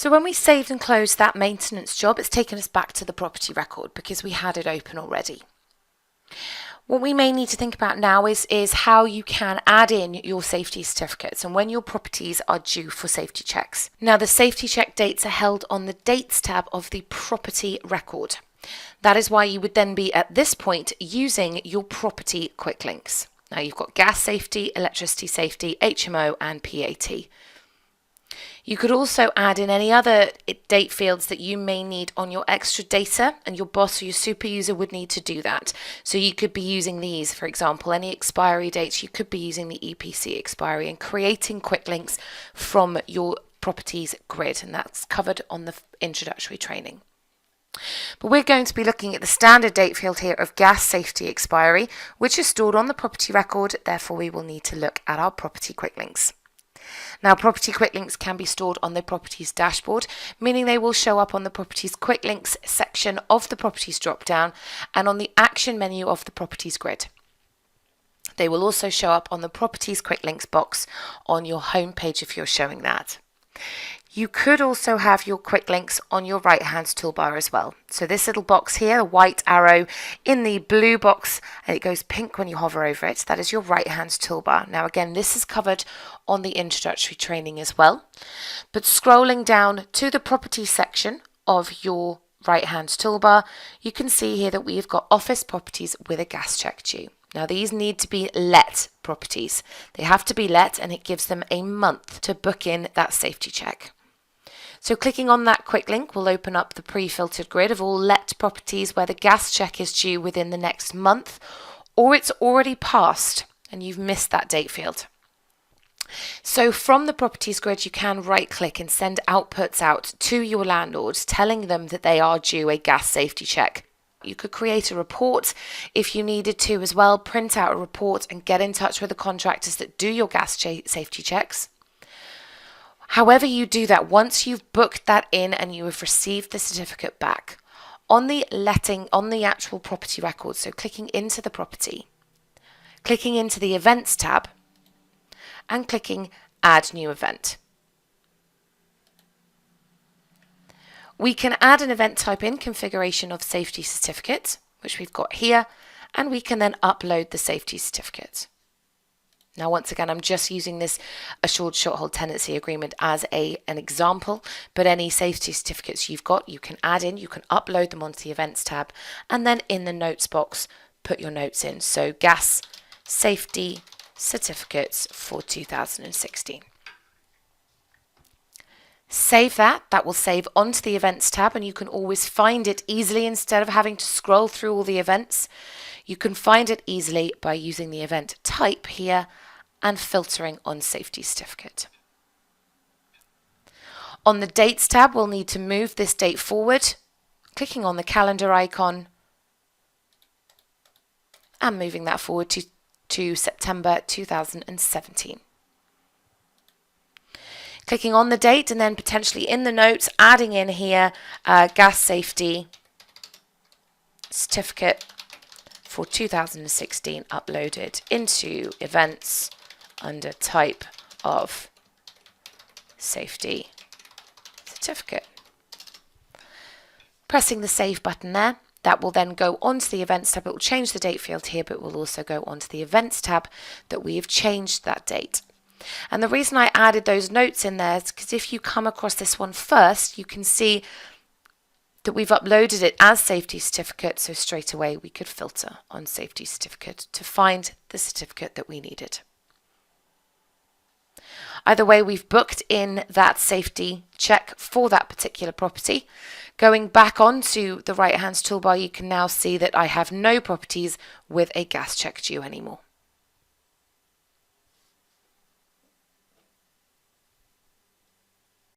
So when we saved and closed that maintenance job, it's taken us back to the property record because we had it open already. What we may need to think about now is how you can add in your safety certificates and when your properties are due for safety checks. Now, the safety check dates are held on the Dates tab of the property record. That is why you would then be at this point using your property quicklinks. Now, you've got gas safety, electricity safety, HMO and PAT. You could also add in any other date fields that you may need on your extra data, and your boss or your super user would need to do that. So you could be using these, for example, any expiry dates, you could be using the EPC expiry and creating quick links from your properties grid, and that's covered on the introductory training. But we're going to be looking at the standard date field here of gas safety expiry, which is stored on the property record, therefore we will need to look at our property quick links. Now, property quick links can be stored on the properties dashboard, meaning they will show up on the properties quick links section of the properties drop down and on the action menu of the properties grid. They will also show up on the properties quick links box on your home page if you're showing that. You could also have your quick links on your right hand toolbar as well. So this little box here, a white arrow in the blue box, and it goes pink when you hover over it, that is your right hand toolbar. Now again, this is covered on the introductory training as well. But scrolling down to the property section of your right hand toolbar, you can see here that we've got office properties with a gas check due. Now these need to be let properties. They have to be let, and it gives them a month to book in that safety check. So clicking on that quick link will open up the pre-filtered grid of all let properties where the gas check is due within the next month, or it's already passed and you've missed that date field. So from the properties grid, you can right click and send outputs out to your landlords telling them that they are due a gas safety check. You could create a report if you needed to as well, print out a report and get in touch with the contractors that do your gas safety checks. However you do that, once you've booked that in and you have received the certificate back, on the actual property record, so clicking into the property, clicking into the events tab and clicking add new event. We can add an event type in configuration of safety certificate, which we've got here, and we can then upload the safety certificate. Now, once again, I'm just using this assured short hold tenancy agreement as an example, but any safety certificates you've got, you can add in, you can upload them onto the events tab, and then in the notes box, put your notes in. So gas safety certificates for 2016. Save that. That will save onto the events tab, and you can always find it easily instead of having to scroll through all the events. You can find it easily by using the event type here and filtering on safety certificate. On the dates tab, we'll need to move this date forward, clicking on the calendar icon and moving that forward to September 2017. Clicking on the date and then potentially in the notes, adding in here gas safety certificate for 2016 uploaded into events under type of safety certificate. Pressing the save button there, that will then go onto the events tab. It will change the date field here, but it will also go onto the events tab that we have changed that date. And the reason I added those notes in there is because if you come across this one first, you can see that we've uploaded it as safety certificate, so straight away we could filter on safety certificate to find the certificate that we needed. Either way, we've booked in that safety check for that particular property. Going back onto the right hand toolbar, you can now see that I have no properties with a gas check due anymore.